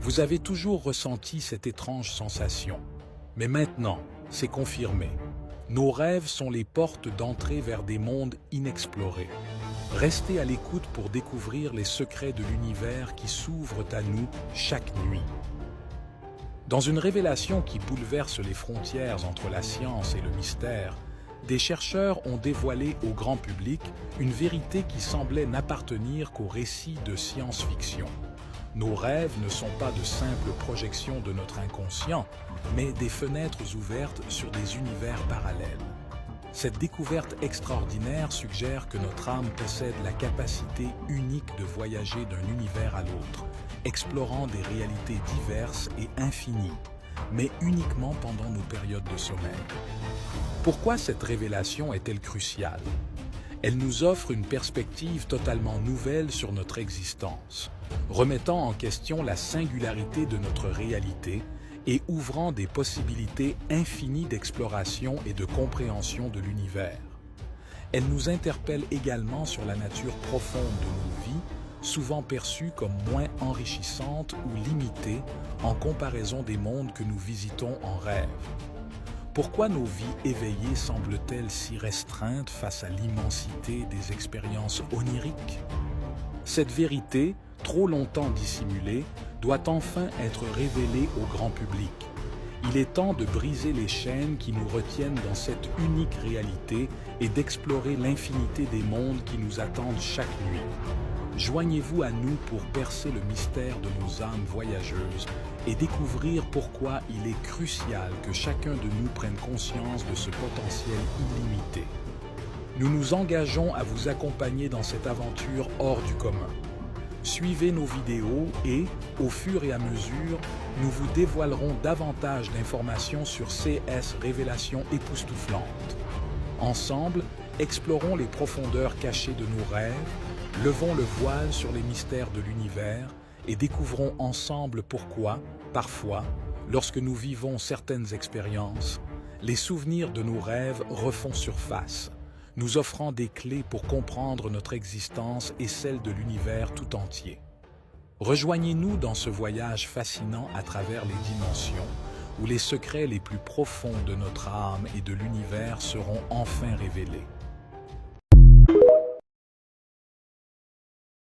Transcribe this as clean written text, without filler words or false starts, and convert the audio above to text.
Vous avez toujours ressenti cette étrange sensation. Mais maintenant, c'est confirmé. Nos rêves sont les portes d'entrée vers des mondes inexplorés. Restez à l'écoute pour découvrir les secrets de l'univers qui s'ouvrent à nous chaque nuit. Dans une révélation qui bouleverse les frontières entre la science et le mystère, des chercheurs ont dévoilé au grand public une vérité qui semblait n'appartenir qu'aux récits de science-fiction. Nos rêves ne sont pas de simples projections de notre inconscient, mais des fenêtres ouvertes sur des univers parallèles. Cette découverte extraordinaire suggère que notre âme possède la capacité unique de voyager d'un univers à l'autre, explorant des réalités diverses et infinies, mais uniquement pendant nos périodes de sommeil. Pourquoi cette révélation est-elle cruciale? Elle nous offre une perspective totalement nouvelle sur notre existence, remettant en question la singularité de notre réalité et ouvrant des possibilités infinies d'exploration et de compréhension de l'univers. Elle nous interpelle également sur la nature profonde de nos vies, souvent perçue comme moins enrichissante ou limitée en comparaison des mondes que nous visitons en rêve. Pourquoi nos vies éveillées semblent-elles si restreintes face à l'immensité des expériences oniriques? Cette vérité, trop longtemps dissimulée, doit enfin être révélée au grand public. Il est temps de briser les chaînes qui nous retiennent dans cette unique réalité et d'explorer l'infinité des mondes qui nous attendent chaque nuit. Joignez-vous à nous pour percer le mystère de nos âmes voyageuses et découvrir pourquoi il est crucial que chacun de nous prenne conscience de ce potentiel illimité. Nous nous engageons à vous accompagner dans cette aventure hors du commun. Suivez nos vidéos et, au fur et à mesure, nous vous dévoilerons davantage d'informations sur CS Révélations époustouflantes. Ensemble, explorons les profondeurs cachées de nos rêves, levons le voile sur les mystères de l'univers et découvrons ensemble pourquoi, parfois, lorsque nous vivons certaines expériences, les souvenirs de nos rêves refont surface, nous offrant des clés pour comprendre notre existence et celle de l'univers tout entier. Rejoignez-nous dans ce voyage fascinant à travers les dimensions, où les secrets les plus profonds de notre âme et de l'univers seront enfin révélés.